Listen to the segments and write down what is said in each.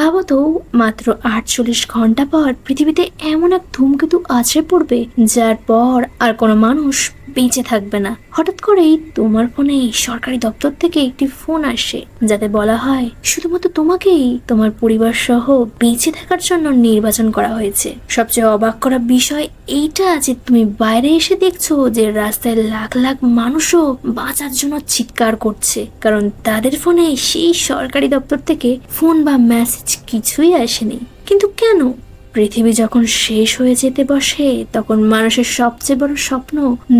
ভাবো তো, মাত্র 48 ঘন্টা পর পৃথিবীতে এমন এক ধূমকেতু আছড়ে পড়বে যার পর আর কোনো মানুষ বেঁচে থাকবে না। হঠাৎ করেই তোমার ফোনে সরকারি দপ্তর থেকে একটি ফোন আসে, যাতে বলা হয় শুধুমাত্র তোমাকেই তোমার পরিবার সহ বেঁচে থাকার জন্য নির্বাচন করা হয়েছে। সবচেয়ে অবাক করা বিষয় এইটা যে তুমি বাইরে এসে দেখছো যে রাস্তায় লাখ লাখ মানুষও বাঁচার জন্য চিৎকার করছে, কারণ তাদের ফোনে সেই সরকারি দপ্তর থেকে ফোন বা মেসেজ কিছুই আসেনি। কিন্তু কেন? পৃথিবী যখন শেষ হয়ে যেতে বসে তখন মানুষের সবচেয়ে বড় স্বপ্ন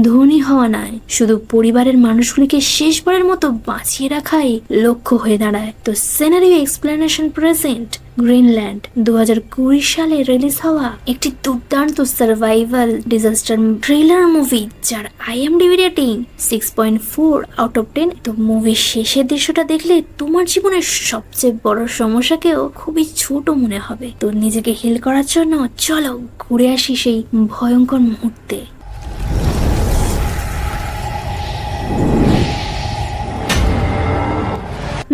ধনী হওয়া নয়, শুধু পরিবারের মানুষগুলিকে শেষবারের মতো বাঁচিয়ে রাখাই লক্ষ্য হয়ে দাঁড়ায়। তো সিনারিও এক্সপ্লেনেশন প্রেজেন্ট গ্রিনল্যান্ড 2020 সালে রিলিজ হওয়া একটি দুর্দান্ত সার্ভাইভাল ডিজাস্টার থ্রিলার মুভি, যার IMDb রেটিং 6.4 আউট অফ 10। তো মুভির শেষের দৃশ্যটা দেখলে তোমার জীবনের সবচেয়ে বড় সমস্যাকেও খুবই ছোট মনে হবে। তো নিজেকে হিল করার জন্য চলো ঘুরে আসি সেই ভয়ঙ্কর মুহূর্তে।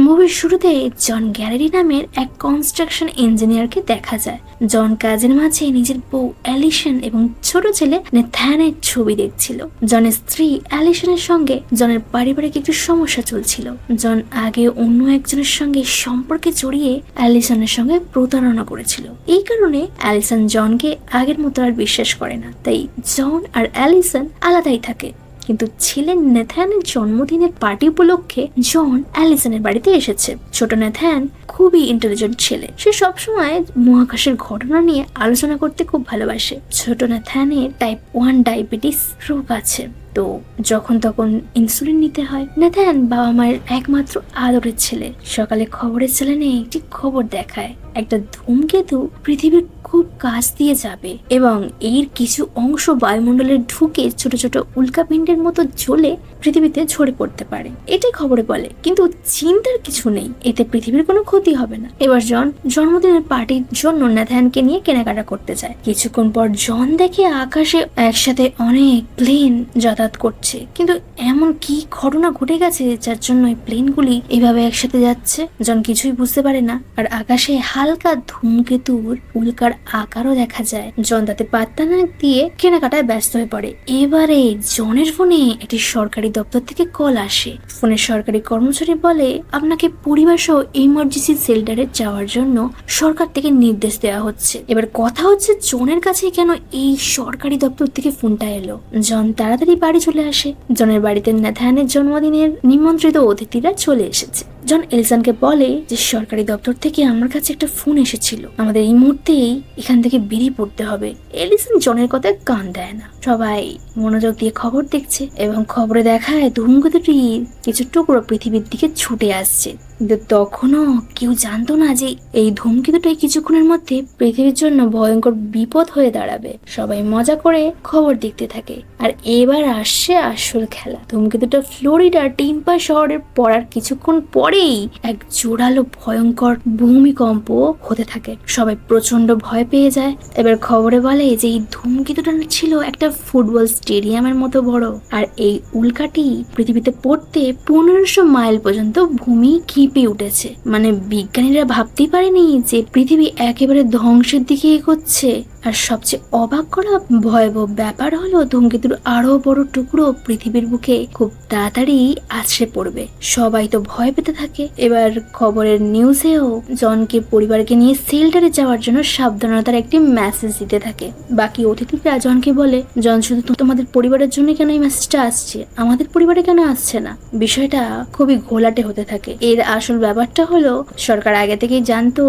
মুভির শুরুতে জন গ্যালারি নামের এক কনস্ট্রাকশন ইঞ্জিনিয়ারকে দেখা যায়। জন কাজের মাঝে নিজের বউ অ্যালিসন এবং ছোট ছেলে নেথানের ছবি দেখছিল। জনের স্ত্রী অ্যালিসনের সঙ্গে জনের পারিবারিক একটু সমস্যা চলছিল। জন আগে অন্য একজনের সঙ্গে সম্পর্কে জড়িয়ে অ্যালিসনের সঙ্গে প্রতারণা করেছিল। এই কারণে অ্যালিসন জনকে আগের মতো আর বিশ্বাস করে না। তাই জন আর অ্যালিসন আলাদাই থাকে। কিন্তু ছেলে নেথানের জন্মদিনের পার্টি উপলক্ষে জন অ্যালিসনের বাড়িতে এসেছে। ছোট নেথান খুবই ইন্টেলিজেন্ট ছেলে, সে সবসময় মহাকাশের ঘটনা নিয়ে আলোচনা করতে খুব ভালোবাসে। ছোট নেথানের টাইপ 1 ডায়াবেটিস রোগ আছে, তো যখন তখন ইনসুলিন নিতে হয়। নেথান বাবা মায়ের একমাত্র আদরের ছেলে। সকালে খবরের চ্যানেলে একটি খবর দেখায় একটা ধূমকেতু পৃথিবীর খুব কাছ দিয়ে যাবে এবং এর কিছু অংশ বায়ুমণ্ডলে ঢুকে ছোট ছোট উল্কাপিণ্ডের মতো জ্বলে পৃথিবীতে ঝরে পড়তে পারে, এটাই খবরে বলে। কিন্তু চিন্তার কিছু নেই, এতে পৃথিবীর কোনো ক্ষতি হবে না। এবার জন জন্মদিনের পার্টির জন্য নেথানকে নিয়ে কেনাকাটা করতে যায়। কিছুক্ষণ পর জন দেখে আকাশে একসাথে অনেক প্লেন যাতায়াত করছে। কিন্তু এমন কি ঘটনা ঘটে গেছে যার জন্য এই প্লেনগুলি এভাবে একসাথে যাচ্ছে? জন কিছুই বুঝতে পারে না। আর আকাশে হালকা ধূমকেতুর উল্কার আকারও দেখা যায়। জন তাতে পাত্তা না দিয়ে কেনাকাটায় ব্যস্ত হয়ে পড়ে। এবারে জনের ফোনে একটি সরকারি দপ্তর থেকে কল আসে। ফোনের সরকারি কর্মচারী বলে আপনাকে পরিবার সহ ইমার্জেন্সি শেল্টারে যাওয়ার জন্য সরকার থেকে নির্দেশ দেওয়া হচ্ছে। এবার কথা হচ্ছে জনের কাছে কেন এই সরকারি দপ্তর থেকে ফোনটা এলো। জন তাড়াতাড়ি বাড়ি চলে আসে। জনের বাড়িতে নেথানের জন্মদিনের নিমন্ত্রিত অতিথিরা চলে এসেছে। জন এলিসনকে বলে যে সরকারি দপ্তর থেকে আমার কাছে একটা ফোন এসেছিল, আমাদের এই মুহূর্তেই এখান থেকে বেরিয়ে পড়তে হবে। এলিসন জনের কথায় কান দেয় না। সবাই মনোযোগ দিয়ে খবর দেখছে এবং খবরে দেখায় ধূমকেতুটি কিছু টুকরো পৃথিবীর দিকে ছুটে আসছে। কিন্তু তখনও কেউ জানতো না যে এই ধূমকেতুটাই কিছুক্ষণের মধ্যে পৃথিবীর জন্য ভয়ঙ্কর বিপদ হয়ে দাঁড়াবে। সবাই মজা করে খবর দেখতে থাকে। আর এবার আসছে আসল খেলা। ধূমকেতুটা ফ্লোরিডার টেম্পা শহরের পড়ার কিছুক্ষণ পরেই এক জোরালো ভয়ঙ্কর ভূমিকম্প হতে থাকে। সবাই প্রচন্ড ভয় পেয়ে যায়। এবার খবরে বলে যে এই ধূমকেতুটা ছিল একটা ফুটবল স্টেডিয়ামের মতো বড়, আর এই উল্কাটি পৃথিবীতে পড়তে 1500 মাইল পর্যন্ত ভূমি কেঁপে উঠেছে। মানে বিজ্ঞানীরা ভাবতেই পারেনি যে পৃথিবী একেবারে ধ্বংসের দিকে এগোচ্ছে। আর সবচেয়ে অবাক করা ভয়াবহ ব্যাপার হলো ধূমকেতুর আরো বড় টুকরো পৃথিবীর বুকে খুব তাড়াতাড়ি আছড়ে পড়বে। সবাই তো ভয় পেতে থাকে। এবার খবরের নিউজেও জনকে পরিবারকে নিয়ে শেল্টারে যাওয়ার জন্য সাবধানতার একটি মেসেজ দিতে থাকে। বাকি অতিথিরা জনকে বলে জন শুধু তোমাদের পরিবারের জন্য কেন এই মেসেজটা আসছে, আমাদের পরিবারে কেন আসছে না? বিষয়টা খুবই ঘোলাটে হতে থাকে। এর আসল ব্যাপারটা হলো সরকার আগে থেকেই জানতো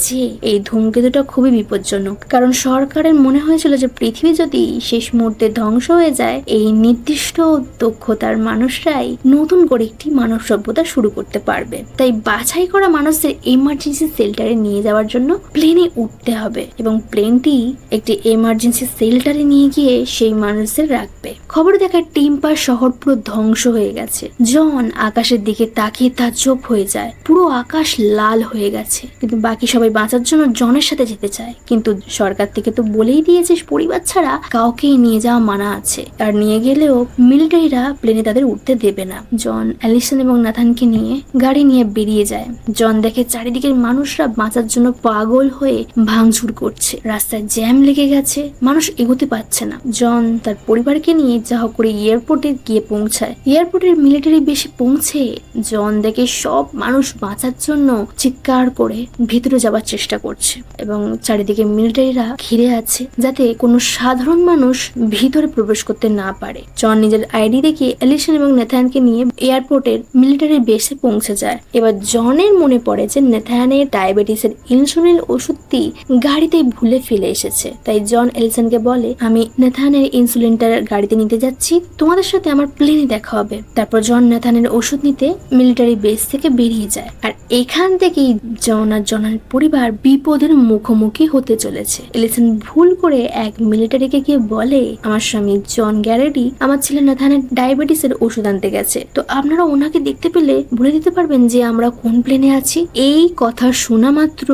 যে এই ধূমকেতুটা খুবই বিপজ্জনক, কারণ সরকারের মনে হয়েছিল যে পৃথিবী যদি শেষ মুহূর্তে ধ্বংস হয়ে যায় এই নির্দিষ্ট দক্ষতার মানুষরাই নতুন করে একটি মানব সভ্যতা শুরু করতে পারবে। তাই বাছাই করা মানুষদের এমার্জেন্সি শেল্টারে নিয়ে যাওয়ার জন্য প্লেনে উঠতে হবে এবং প্লেনটি একটি এমার্জেন্সি শেল্টারে নিয়ে গিয়ে সেই মানুষদের রাখবে। খবরে দেখায় টেম্পা শহর পুরো ধ্বংস হয়ে গেছে। জন আকাশের দিকে তাকিয়ে তাজ্জব হয়ে যায়। পুরো আকাশ লাল হয়ে গেছে। কিন্তু বাকি সবাই বাঁচার জন্য জনের সাথে যেতে চায়, কিন্তু সরকার থেকে তোকে তো বলেই দিয়েছিস পরিবার ছাড়া কাউকেই নিয়ে যাওয়া মানা আছে, আর নিয়ে গেলেও মিলিটারিরা প্লেনে তাদের উঠতে দেবে না। জন অ্যালিসন এবং নাথানকে নিয়ে গাড়ি নিয়ে বেরিয়ে যায়। জন দেখে চারিদিকের মানুষরা বাঁচার জন্য পাগল হয়ে ভাঙচুর করছে, রাস্তায় জ্যাম লেগে গেছে, মানুষ এগোতে পারছে না। জন তার পরিবারকে নিয়ে যা হোক করে এয়ারপোর্টে গিয়ে পৌঁছায়। এয়ারপোর্টের মিলিটারি বেশি পৌঁছে জন দেখে সব মানুষ বাঁচার জন্য চিৎকার করে ভিতরে যাওয়ার চেষ্টা করছে এবং চারিদিকে মিলিটারিরা ঘিরে আছে যাতে কোনো সাধারণ মানুষ ভিতরে প্রবেশ করতে না পারে। জন নিজের আইডি দেখিয়ে অ্যালিসন এবং নেথানকে নিয়ে এয়ারপোর্টের মিলিটারি বেসে পৌঁছে যায়। এবার জনের মনে পড়ে যে নেথানের ডায়াবেটিসের ইনসুলিন ওষুধটি গাড়িতে ভুলে ফেলে এসেছে। তাই জন এলিসনকে বলে, আমি নেথানের ইনসুলিনটা গাড়িতে নিতে যাচ্ছি, তোমাদের সাথে আমার প্লেনে দেখা হবে। তারপর জন নেথানের ওষুধ নিতে মিলিটারি বেস থেকে বেরিয়ে যায়। আর এখান থেকেই জন আর জনের পরিবার বিপদের মুখোমুখি হতে চলেছে। এলিসন ভুল করে এক মিলিটারিকে গিয়ে বলে, আমার স্বামী জন গ্যারেডি আমার ছেলে নেথানের ডায়াবেটিসের ওষুধ আনতে গেছে, তো আপনারা ওনাকে দেখতে পেলে বলে দিতে পারবেন যে আমরা কোন প্লেনে আছি। এই কথা শোনা মাত্র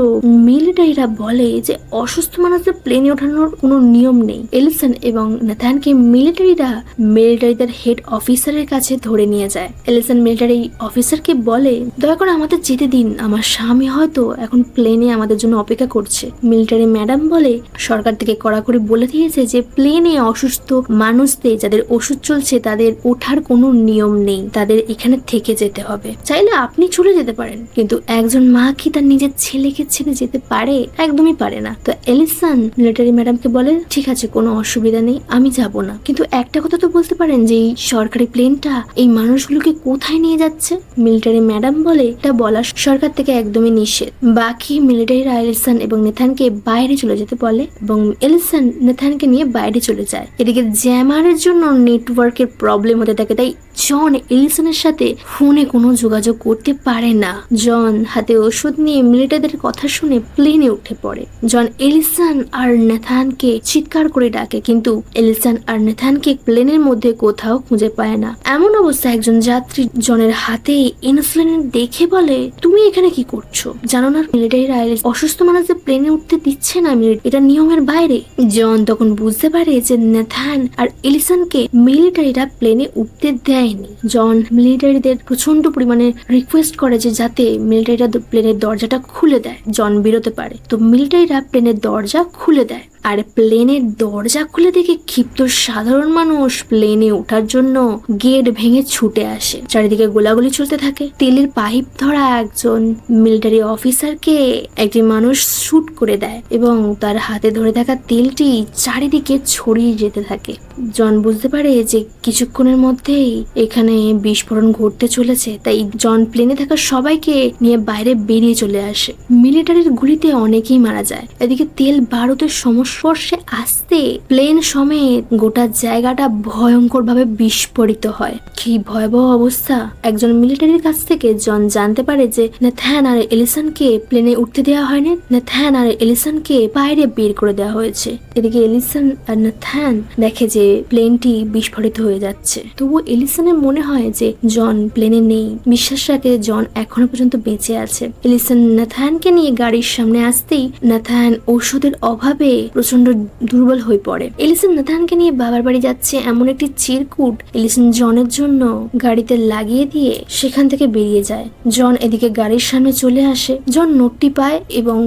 মিলিটারিরা বলে যে অসুস্থ মানুষদের প্লেনে ওঠানোর কোনো নিয়ম নেই। এলিসন এবং নেথানকে মিলিটারিদের হেড অফিসারের কাছে ধরে নিয়ে যায়। এলিসন মিলিটারি অফিসারকে বলে, দয়া করে আমাদের যেতে দিন, আমার স্বামী হয়তো এখন প্লেনে আমাদের জন্য অপেক্ষা করছে। মিলিটারি ম্যাডাম বলে, সরকার থেকে কড়াকড়ি বলে দিয়েছে যে প্লেনে অসুস্থ মানুষদের যাদের ওষুধ চলছে তাদের ওঠার কোনো নিয়ম নেই, তাদের এখানে থেকে যেতে হবে। চাইলে আপনি চলে যেতে পারেন, কিন্তু একজন মা কি তার নিজের ছেলেকে ছেড়ে যেতে পারে? একদমই পারে না। তো এলিসন মিলিটারি ম্যাডামকে বলে, ঠিক আছে, কোনো অসুবিধা নেই, আমি যাব না, কিন্তু একটা কথা তো বলতে পারেন যে এই সরকারি প্লেনটা এই মানুষগুলোকে কোথায় নিয়ে যাচ্ছে? মিলিটারি ম্যাডাম বলে, এটা বলা সরকার থেকে একদমই নিষেধ। বাকি মিলিটারিরা এলিসন এবং নেথানকে বাইরে চলে যেতে বলে এবং এলিসন নেথানকে নিয়ে বাইরে চলে যায়। এদিকে জ্যামারের জন্য নেটওয়ার্কের প্রবলেম হতে থাকে, তাই জন এলিসনের সাথে ফোনে কোনো যোগাযোগ করতে পারে না। জন হাতে ওষুধ নিয়ে মিলিটারিদের কথা শুনে প্লেনে উঠে পড়ে। জন এলিসন আর নেথানকে চিৎকার করে ডাকে, কিন্তু এলিসন আর নেথানকে প্লেনের মধ্যে কোথাও খুঁজে পায় না। এমন অবস্থায় একজন যাত্রী জনের হাতে ইনসুলিন দেখে বলে, তুমি এখানে কি করছো? জানো না মিলিটারিরা অসুস্থ মানুষদের প্লেনে উঠতে দিচ্ছে না, এটা নিয়মের বাইরে। জন তখন বুঝতে পারে যে নেথান আর এলিসনকে মিলিটারিরা প্লেনে উঠতে দেয়নি। জন মিলিটারিদের প্রচন্ড পরিমাণে রিকোয়েস্ট করে যে যাতে মিলিটারিরা প্লেনের দরজাটা খুলে দেয়, জন বেরোতে পারে। তো মিলিটারিরা প্লেনের দরজা খুলে দেয়, আর প্লেনের দরজা খুলে দেখে ক্ষিপ্ত সাধারণ মানুষ প্লেনে ওঠার জন্য গেট ভেঙে ছুটে আসে। চারিদিকে গোলাগুলি চলতে থাকে। তেলের পাইপ ধরা একজন মিলিটারি অফিসারকে একটি মানুষ শুট করে দেয় এবং তার হাতে ধরে থাকা তেলটি চারিদিকে ছড়িয়ে যেতে থাকে। জন বুঝতে পারে যে কিছুক্ষণের মধ্যেই এখানে বিস্ফোরণ ঘটতে চলেছে, তাই জন প্লেনে থাকা সবাইকে নিয়ে বাইরে বেরিয়ে চলে আসে। মিলিটারির গুলিতে অনেকেই মারা যায়। এদিকে তেল বারুদের সংস্পর্শে আসতে প্লেন সমেত গোটা জায়গাটা ভয়ঙ্কর ভাবে বিস্ফোরিত হয়। কি ভয়াবহ অবস্থা! একজন মিলিটারির কাছ থেকে জন জানতে পারে যে নেথান আর এলিসনকে প্লেনে উঠতে দেওয়া হয়নি, নেথান আর এলিসনকে বাইরে বের করে দেওয়া হয়েছে। এদিকে এলিসন আর নেথান দেখে যে প্লেনটি বিস্ফোরিত হয়ে যাচ্ছে। তবু এলিসনের মনে হয় যে জন প্লেনে নেই। বিশ্বাস রাখে জন এখনো পর্যন্ত বেঁচে আছে। এলিসন নেথানকে নিয়ে গাড়ির সামনে আসতেই নেথান ওষুধের অভাবে প্রচন্ড দুর্বল হয়ে পড়ে। এলিসন নেথানকে নিয়ে বাবার বাড়ি যাচ্ছে এমন একটি চিরকুট এলিসন জনের জন্য গাড়িতে লাগিয়ে দিয়ে সেখান থেকে বেরিয়ে যায়। জন এদিকে গাড়ির সামনে চলে আসে। জন নোটটি পায় এবং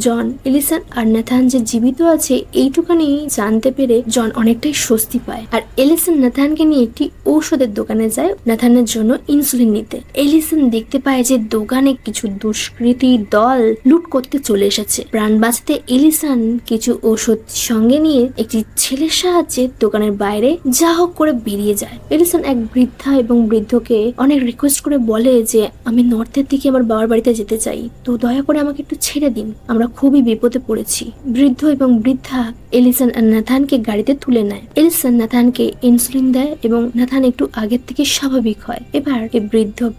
জন এলিসন আর নেথান যে জীবিত আছে এইটুখানি জানতে পেরে জন অনেকটাই স্বস্তি পায়। আর এলিসন নেথানকে নিয়ে একটি ঔষধের দোকানে যায় নেথানের জন্য ইনসুলিন নিতে। এলিসন দেখতে পায় যে দোকানে কিছু দুষ্কৃতী দল লুট করতে চলে এসেছে। প্রাণ বাঁচাতে এলিসন কিছু ওষুধ সঙ্গে নিয়ে একটি ছেলের সাহায্যে দোকানের বাইরে যা হোক করে বেরিয়ে যায়। এলিসন এক বৃদ্ধা এবং বৃদ্ধকে অনেক রিকোয়েস্ট করে বলে যে আমি নর্থের দিকে আমার বাবার বাড়িতে যেতে চাই, তো দয়া করে আমাকে একটু ছেড়ে দিন, আমরা খুবই বিপদে পড়েছি। বৃদ্ধ এবং বৃদ্ধা এলিসন আর নেথানকে গাড়িতে তুলে নেয়। এলিসন নেথানকে ইনসুলিন দেয় এবং নেথান একটু আগের থেকে স্বাভাবিক হয়। এবার এই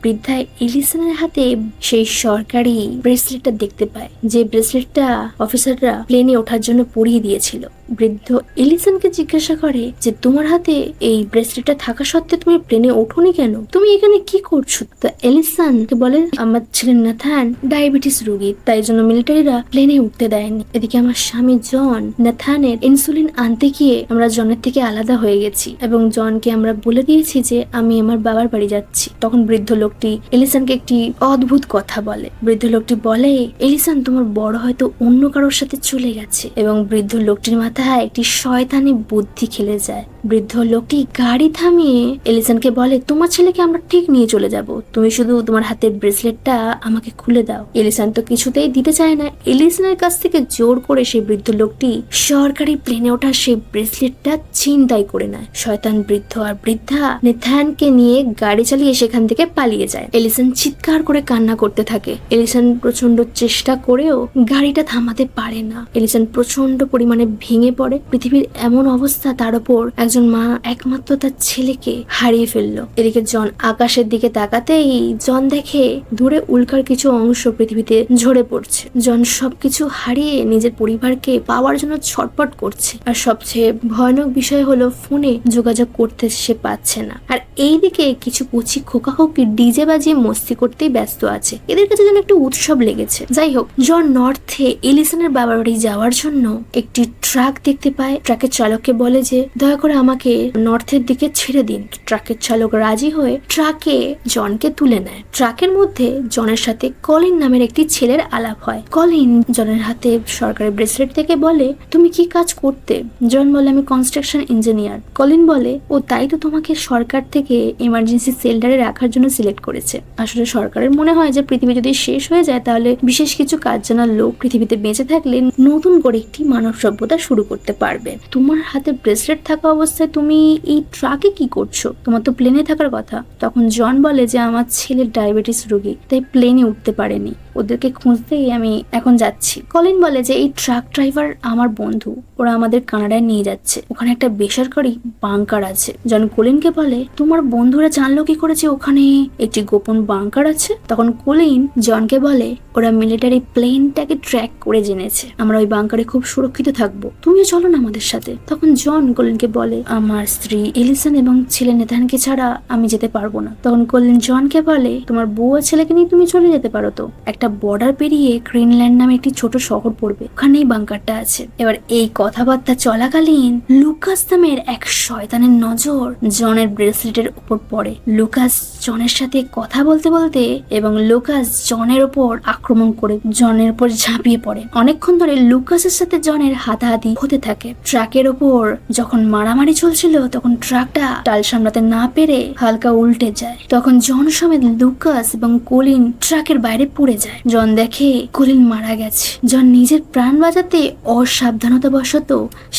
বৃদ্ধা এলিসনের হাতে সেই সরকারি ব্রেসলেটটা দেখতে পায়, যে ব্রেসলেটটা অফিসাররা প্লেনে ওঠার জন্য পরিয়ে দিয়েছিল। বৃদ্ধ এলিসনকে জিজ্ঞাসা করে যে তোমার হাতে এই ব্রেসলেটটা থাকা সত্ত্বেও তুমি প্লেনে ওঠোনি কেন, তুমি এখানে কি করছো? তো এলিসনকে বলে আমার ছেলে নাথান ডায়াবেটিস রোগী, তাই জন্য মিলিটারিরা প্লেনে উঠতে দেয়নি। এদিকে আমার স্বামী জন নাথানের ইনসুলিন আনতে গিয়ে আমরা জনের থেকে আলাদা হয়ে গেছি এবং জনকে আমরা বলে দিয়েছি যে আমি আমার বাবার বাড়ি যাচ্ছি। তখন বৃদ্ধ লোকটি এলিসনকে একটি অদ্ভুত কথা বলে। বৃদ্ধ লোকটি বলে এলিসন তোমার বড় হয়তো অন্য কারোর সাথে চলে গেছে, এবং বৃদ্ধ লোকটির মাথায় একটি শয়তানি বুদ্ধি খেলে যায়। বৃদ্ধ লোকটি গাড়ি থামিয়ে এলিসনকে বলে তোমার ছেলেকে আমরা ঠিক নিয়ে চলে যাব, তুমি শুধু তোমার হাতের ব্রেসলেটটা আমাকে খুলে দাও। এলিসন তো কিছুতেই দিতে চায় না। এলিসনের কাছ থেকে জোর করে সেই বৃদ্ধ লোকটি সরকারি প্লেনে ওঠা সেই ব্রেসলেটটা ছিনতাই করে নেয়। শয়তান বৃদ্ধ আর বৃদ্ধা নেথানকে নিয়ে গাড়ি চালিয়ে সেখান থেকে পালিয়ে যায়। এলিসন চিৎকার করে কান্না করতে থাকে। এলিসন প্রচন্ড চেষ্টা করেও গাড়িটা থামাতে পারে না। এলিসন প্রচন্ড পরিমাণে ভেঙে পড়ে। পৃথিবীর এমন অবস্থা, তার উপর একজন মা একমাত্র তার ছেলেকে হারিয়ে ফেললো। এদিকে জন আকাশের দিকে তাকাতেই জন দেখে দূরে উল্কার কিছু অংশ পৃথিবীতে ঝরে পড়ছে। জন সবকিছু হারিয়ে নিজের পরিবারকে পাওয়ার জন্য ছটপট করছে। আর সবচেয়ে ভয়ানক বিষয় হলো ফোনে যোগাযোগ করতে সে পাচ্ছে না। আর এইদিকে কিছু কুচি খোকাখোকি ডিজে বাজিয়ে মস্তি করতেই ব্যস্ত আছে। এদের কাছে যেন একটু উৎসব লেগেছে। যাই হোক, জন নর্থে এলিসনের বাবার বাড়ি যাওয়ার জন্য একটি ট্রাক দেখতে পায়। ট্রাকের চালককে বলে যে দয়া করে আমাকে নর্থের দিকে ছেড়ে দিন। ট্রাকের চালক রাজি হয়ে ট্রাকে জনকে তুলে নেয়। ট্রাকের মধ্যে জনের সাথে কলিন নামের একটি ছেলের আলাপ হয়। কলিন জনের হাতে সরকারি ব্রেসলেট থেকে বলে তুমি কি কাজ করতে? জন বলে আমি কনস্ট্রাকশন ইঞ্জিনিয়ার। কলিন বলে ও তাই তো তোমাকে সরকার থেকে ইমার্জেন্সি সেল্টারে রাখার জন্য সিলেক্ট করেছে। আসলে সরকারের মনে হয় যে পৃথিবী যদি শেষ হয়ে যায় তাহলে বিশেষ কিছু কাজ জানার লোক পৃথিবীতে বেঁচে থাকলে নতুন করে একটি মানব সভ্যতা শুরু করতে পারবে। তোমার হাতে ব্রেসলেট থাকা অবস্থায় তুমি এই ট্রাকে কি করছো? তোমার তো প্লেনে থাকার কথা। তখন জন বলে যে আমার ছেলে ডায়াবেটিস রোগী, তাই প্লেনে উঠতে পারেনি, ওদেরকে খুঁজতেই আমি এখন যাচ্ছি। কলিন বলে যে এই ট্রাক ড্রাইভার আমার বন্ধু, ওরা আমাদের কানাডায় নিয়ে যাচ্ছে, ওখানে একটা বেসরকারি বাংকার আছে। জন কলিনকে বলে তোমার বন্ধুরা জানলো কি করেছে ওখানে একটি গোপন বাংকার আছে? তখন কলিন জনকে বলে ওরা মিলিটারি প্লেনটাকে ট্র্যাক করে জেনেছে, আমরা ওই বাংকারে খুব সুরক্ষিত থাকবো, তুমিও চলো না আমাদের সাথে। তখন জন কলিনকে বলে আমার স্ত্রী এলিসন এবং ছেলে নেথানকে ছাড়া আমি যেতে পারবো না। তখন কলিন জনকে বলে তোমার বউ আর ছেলেকে নিয়ে তুমি চলে যেতে পারো তো, একটা বর্ডার পেরিয়ে গ্রিনল্যান্ড নামে একটি ছোট শহর পড়বে, ওখানেই বাংকারটা আছে। এবার এই কথাবার্তা চলাকালীন লুকাস নামের এক শয়তানের নজর জনের ব্রেসলেটের উপর পড়ে। লুকাস জনের সাথে কথা বলতে বলতে এবং লুকাস জনের উপর আক্রমণ করে জনের উপর ঝাঁপিয়ে পড়ে। অনেকক্ষণ ধরে লুকাসের সাথে জনের হাতাহাতি হতে থাকে। ট্রাকের উপর যখন মারামারি চলছিল তখন ট্রাকটা টাল সামলাতে না পেরে হালকা উল্টে যায়। তখন জন সমেত লুকাস এবং কলিন ট্রাকের বাইরে পড়ে যায়। জন দেখে কলিন মারা গেছে। জন নিজের প্রাণ বাঁচাতে অসাবধানতাবশত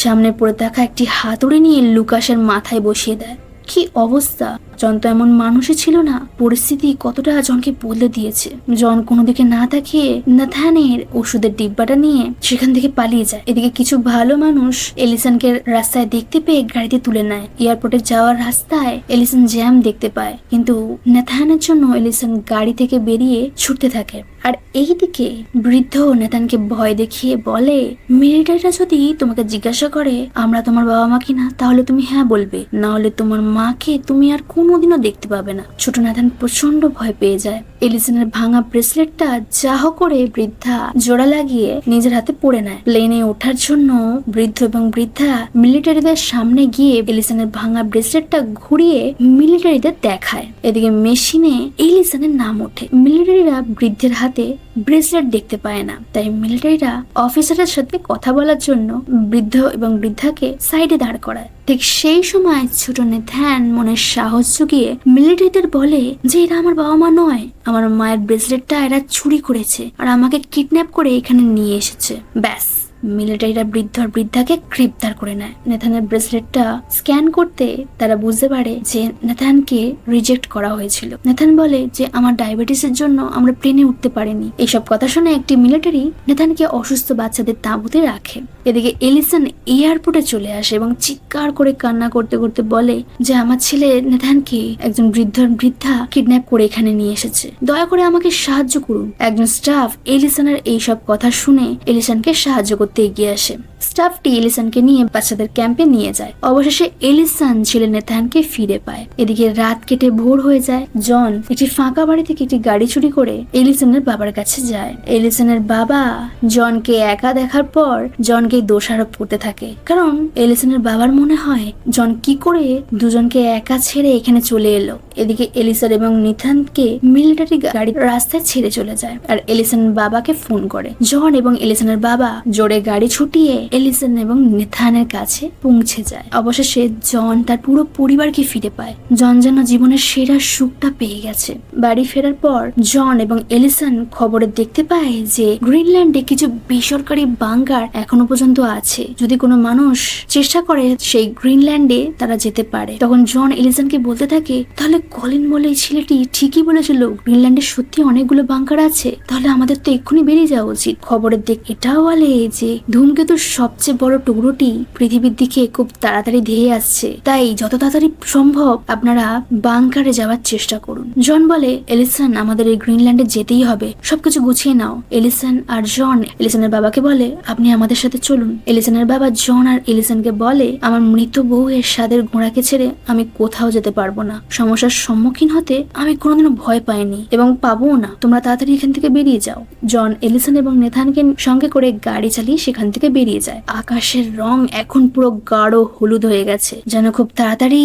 সামনে পড়ে থাকা একটি হাতুড়ি নিয়ে লুকাসের মাথায় বসিয়ে দেয়। কি অবস্থা! জন তো এমন মানুষই ছিল না। পরিস্থিতি কতটা জনকে বদলে দিয়েছে। জন কোনো দিকে না তাকিয়ে নাথানের ওষুধের ডিব্বাটা নিয়ে সেখান থেকে পালিয়ে যায়। এদিকে কিছু ভালো মানুষ এলিসনকে রাস্তায় দেখতে পেয়ে গাড়িতে তুলে নেয়। এয়ারপোর্টে যাওয়ার রাস্তায় এলিসন জ্যাম দেখতে পায়, কিন্তু নাথানের জন্য এলিসন গাড়ি থেকে বেরিয়ে ছুটতে থাকে। আর এইদিকে বৃদ্ধ নেতানকে ভয় দেখিয়ে বলে মিলিটারিরা যদি তোমাকে জিজ্ঞাসা করে আমরা তোমার বাবা মা কিনা, তাহলে তুমি হ্যাঁ বলবে, না হলে তোমার মাকে তুমি আর কোনোদিনও দেখতে পাবে না। ছোট নেতান প্রচন্ড ভয় পেয়ে যায়। এলিসনের ভাঙা ব্রেসলেটটা যাহ করে বৃদ্ধা জোড়া লাগিয়ে নিজের হাতে পড়ে নেয়। প্লেনে ওঠার জন্য বৃদ্ধ এবং বৃদ্ধা মিলিটারিদের সামনে গিয়ে এলিসনের ভাঙা ব্রেসলেটটা ঘুরিয়ে মিলিটারিদের দেখায়। এদিকে মেশিনে এলিসনের নাম ওঠে। মিলিটারিরা বৃদ্ধের হাতে ব্রেসলেট দেখতে পায় না, তাই মিলিটারিরা অফিসারের সাথে কথা বলার জন্য বৃদ্ধ এবং বৃদ্ধাকে সাইডে দাঁড় করায়। ঠিক সেই সময় ছোট নেথান মনের সাহস জুগিয়ে মিলিটারিদের বলে যে এরা আমার বাবা মা নয়, আমার মায়ের ব্রেসলেটটা এরা চুরি করেছে আর আমাকে কিডন্যাপ করে এখানে নিয়ে এসেছে। ব্যাস, মিলিটারিরা বৃদ্ধ আর বৃদ্ধাকে গ্রেপ্তার করে নেয়। নেথানের ব্রেসলেটটা স্ক্যান করতে তারা বুঝতে পারে যে নেথানকে রিজেক্ট করা হয়েছিল। নেথান বলে যে আমার ডায়াবেটিসের জন্য আমরা প্লেনে উঠতে পারিনি। এইসব কথা শুনে একটি মিলিটারি নেথানকে অসুস্থ বাচ্চাদের তাঁবুতে রাখে। এদিকে এলিসন এয়ারপোর্টে চলে আসে এবং চিৎকার করে কান্না করতে করতে বলে যে আমার ছেলে নেথানকে একজন বৃদ্ধা কিডন্যাপ করে এখানে নিয়ে এসেছে, দয়া করে আমাকে সাহায্য করুন। একজন স্টাফ এলিসনের এইসব কথা শুনে এলিসনকে সাহায্য করতে এগিয়ে আসে। স্টাফটি এলিসনকে নিয়ে বাচ্চাদের ক্যাম্পে নিয়ে যায়। অবশেষে এলিসন ছেলে নেথানকে ফিরে পায়। এদিকে রাত কেটে ভোর হয়ে যায়। জন একটি ফাঁকা বাড়ি থেকে একটি গাড়ি চুরি করে এলিসনের বাবার কাছে যায়। এলিসনের বাবা জনকে একা দেখার পর জনকে দোষারোপ করতে থাকে, কারণ এলিসনের বাবার মনে হয় জন কি করে দুজনকে একা ছেড়ে এখানে চলে এলো। এদিকে এলিসন এবং নিথানকে মিলিটারি গাড়ি রাস্তায় ছেড়ে চলে যায় আর এলিসন বাবাকে ফোন করে। জন এবং এলিসনের বাবা জোরে গাড়ি ছুটিয়ে এলিসন এবং নিথানের কাছে পৌঁছে যায়। অবশেষে জন তার পুরো পরিবারকে ফিরে পায়। জন যেন জীবনের সেরা সুখটা পেয়ে গেছে। বাড়ি ফেরার পর জন এবং এলিসন খবরে দেখতে পায় যে গ্রিনল্যান্ডে কিছু বেসরকারি বাংকার এখনো পর্যন্ত আছে। যদি কোনো মানুষ চেষ্টা করে সেই গ্রিনল্যান্ডে তারা যেতে পারে। তখন জন এলিসনকে বলতে থাকে, তাহলে কলিন বলে এই ছেলেটি ঠিকই বলেছিল, গ্রিনল্যান্ডে সত্যি অনেকগুলো বাংকার আছে, তাহলে আমাদের তো এক্ষুনি বেরিয়ে যাওয়া উচিত। খবরের দিক এটাও বলে যে ধূমকেতুর সবচেয়ে বড় টুকরোটি পৃথিবীর দিকে খুব তাড়াতাড়ি ধেয়ে আসছে, তাই যত তাড়াতাড়ি সম্ভব আপনারা বাংকারে যাওয়ার চেষ্টা করুন। জন বলে, এলিসন আমাদের এই গ্রিনল্যান্ডে যেতেই হবে, সবকিছু গুছিয়ে নাও। এলিসন আর জন এলিসনের বাবাকে বলে, আপনি আমাদের সাথে চলুন। এলিসনের বাবা জন আর এলিসনকে বলে, আমার মৃত বউ এর স্বাদের ঘোড়াকে ছেড়ে আমি কোথাও যেতে পারবো না। সমস্যার সম্মুখীন হতে আমি কোনোদিনও ভয় পাইনি এবং পাবো না। তোমরা তাড়াতাড়ি এখান থেকে বেরিয়ে যাও। জন এলিসন এবং নেথানকে সঙ্গে করে গাড়ি চালিয়ে সেখান থেকে বেরিয়ে যায়। আকাশের রং এখন পুরো গাঢ় হলুদ হয়ে গেছে, যেন খুব তাড়াতাড়ি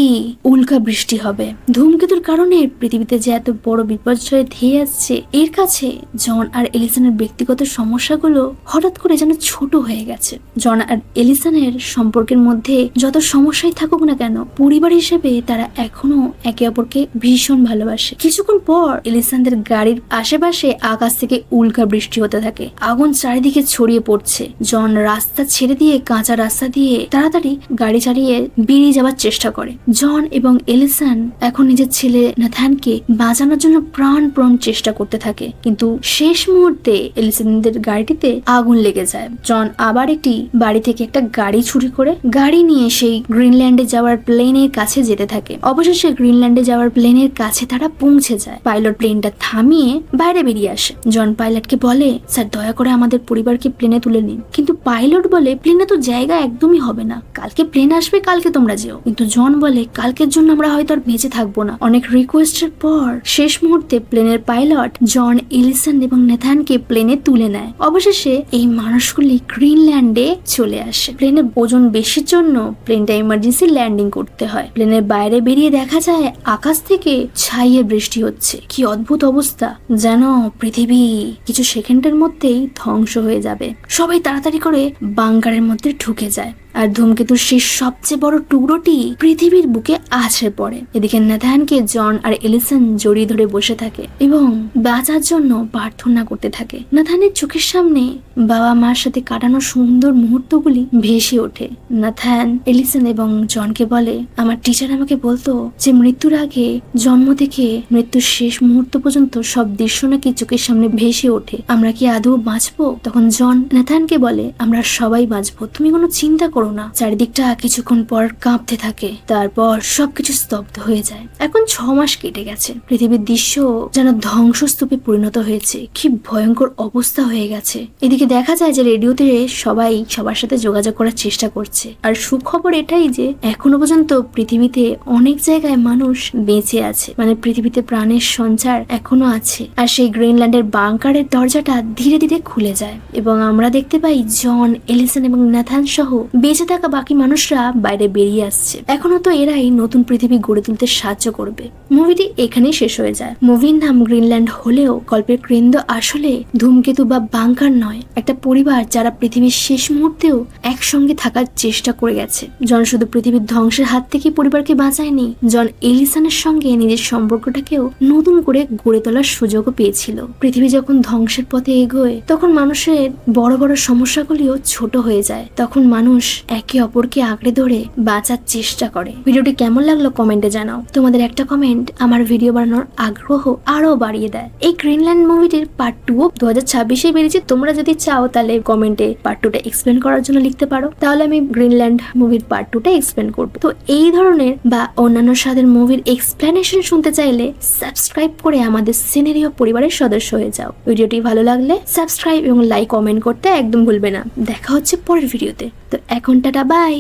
উল্কা বৃষ্টি হবে। ধূমকেতুর কারণে পৃথিবীতে যে এত বড় বিপর্যয় ধেয়ে আসছে, এর কাছে জন আর এলিসনের ব্যক্তিগত সমস্যাগুলো হঠাৎ করে যেন ছোট হয়ে গেছে। জন আর এলিসনের সম্পর্কের মধ্যে যত সমস্যাই থাকুক না কেন, পরিবার হিসেবে তারা এখনো একে অপরকে ভীষণ ভালোবাসে। কিছুক্ষণ পর এলিসনদের গাড়ির আশেপাশে আকাশ থেকে উল্কা বৃষ্টি হতে থাকে। আগুন চারিদিকে ছড়িয়ে পড়ছে। জন রাস্তা ছেড়ে দিয়ে কাঁচা রাস্তা দিয়ে তাড়াতাড়ি গাড়ি চালিয়ে বেরিয়ে যাওয়ার চেষ্টা করে। জন এবং এলিসন এখন নিজের ছেলে নেথানকে বাঁচানোর জন্য প্রাণপণ চেষ্টা করতে থাকে, কিন্তু শেষ মুহূর্তে এলিসনদের গাড়িটিতে আগুন লেগে যায়। জন আবার একটি বাড়ি থেকে একটা গাড়ি চুরি করে গাড়ি নিয়ে সেই গ্রিনল্যান্ডে যাওয়ার প্লেনের কাছে যেতে থাকে। অবশেষে গ্রিনল্যান্ডে যাওয়ার প্লেনের কাছে তারা পৌঁছে যায়। পাইলট প্লেনটা থামিয়ে বাইরে বেরিয়ে আসে। জন পাইলটকে বলে, স্যার দয়া করে আমাদের পরিবারকে প্লেনে তুলে নিন। কিন্তু পাইলট বলে, প্লেনে তো জায়গা একদমই হবে না, কালকে প্লেন আসবে, কালকে তোমরা যেও। কিন্তু জন বলে, কালকের জন্য আমরা হয়তো আর বেঁচে থাকবো না। অনেক রিকোয়েস্টের পর শেষ মুহূর্তে প্লেনের পাইলট জন এলিসন এবং নেথানকে প্লেনে তুলে নেয়। অবশেষে এই মানুষগুলি গ্রিনল্যান্ডে চলে আসে। প্লেনের ওজন বেশির জন্য প্লেনটা ইমার্জেন্সি ল্যান্ডিং করতে হয়। প্লেনের বাইরে বেরিয়ে দেখা যায় আকাশ থেকে ছাইয়ে বৃষ্টি হচ্ছে। কি অদ্ভুত অবস্থা, যেন পৃথিবী কিছু সেকেন্ডের মধ্যেই ধ্বংস হয়ে যাবে। সবাই তাড়াতাড়ি করে বাংকারের মধ্যে ঢুকে যায় আর ধূমকেতুর সেই সবচেয়ে বড় টুকরোটি পৃথিবীর বুকে আছড়ে পড়ে। এদিকে নেথানকে জন আর এলিসন জড়িয়ে ধরে বসে থাকে এবং বাঁচার জন্য প্রার্থনা করতে থাকে। নেথানের চোখের সামনে বাবা মার সাথে কাটানো সুন্দর মুহূর্তগুলি ভেসে ওঠে। নেথান এলিসন এবং জনকে বলে, আমার টিচার আমাকে বলতো যে মৃত্যুর আগে জন্ম থেকে মৃত্যুর শেষ মুহূর্ত পর্যন্ত সব দৃশ্য নাকি চোখের সামনে ভেসে ওঠে। আমরা কি আদৌ বাঁচবো? তখন জন নেথানকে বলে, আমরা সবাই বাঁচবো, তুমি কোনো চিন্তা করো না। চারিদিকটা কিছুক্ষণ পর কাঁপতে থাকে, তারপর সবকিছু স্তব্ধ হয়ে যায়। এখন 6 মাস কেটে গেছে। পৃথিবীর দৃশ্য যেন ধ্বংসস্তূপে পরিণত হয়েছে। কি ভয়ঙ্কর অবস্থা হয়ে গেছে। এদিকে দেখা যায় যে রেডিওতে সবাই সবার সাথে যোগাযোগ করার চেষ্টা করছে। আর সুখবর এটাই যে এখনো পর্যন্ত পৃথিবীতে অনেক জায়গায় মানুষ বেঁচে আছে, মানে পৃথিবীতে প্রাণের সঞ্চার এখনো আছে। আর সেই গ্রিনল্যান্ডের বাংকারের দরজাটা ধীরে ধীরে খুলে যায় এবং আমরা দেখতে পাই জন এলিসন এবং নেথান সহ বেঁচে থাকা বাকি মানুষরা বাইরে বেরিয়ে আসছে। এখনো তো এরাই নতুন পৃথিবী গড়ে তুলতে সাহায্য করবে। মুভিটি এখানেই শেষ হয়ে যায়। মুভির নাম গ্রিনল্যান্ড হলেও গল্পের কেন্দ্র আসলে ধূমকেতু বা বাংকার নয়, একটা পরিবার যারা পৃথিবীর শেষ মুহূর্তেও একসঙ্গে থাকার চেষ্টা করে গেছে। জন শুধু পৃথিবীর ধ্বংসের হাত থেকে পরিবারকে বাঁচায়নি, জন এলিসনের সঙ্গে নিজের সম্পর্কটাকেও নতুন করে গড়ে তোলার সুযোগও পেয়েছিল। পৃথিবী যখন ধ্বংসের পথে এগোয় তখন মানুষের বড় বড় সমস্যাগুলিও ছোট হয়ে যায়। তখন মানুষ একে অপরকে আঁকড়ে ধরে বাঁচার চেষ্টা করে। ভিডিওটি কেমন লাগলো কমেন্টে জানাও। তোমাদের একটা কমেন্ট আমার ভিডিও বানানোর আগ্রহ আরো বাড়িয়ে দেয়। এই গ্রিনল্যান্ড মুভিটির পার্ট 2 2026-এ বেরিয়েছে। তোমরা যদি চাও তাহলে কমেন্টে পার্ট 2টা এক্সপ্লেন করার জন্য লিখতে পারো, তাহলে আমি গ্রিনল্যান্ড মুভির পার্ট 2টা এক্সপ্লেন করবো। তো এই ধরনের বা অন্যান্য স্বাদের মুভির এক্সপ্লেনেশন শুনতে চাইলে সাবস্ক্রাইব করে আমাদের সিনেরিও পরিবারের সদস্য হয়ে যাও। ভিডিওটি ভালো লাগলে সাবস্ক্রাইব এবং লাইক কমেন্ট করতে একদম ভুলবে না। দেখা হচ্ছে পরের ভিডিওতে। তো এখন টাটা, বাই।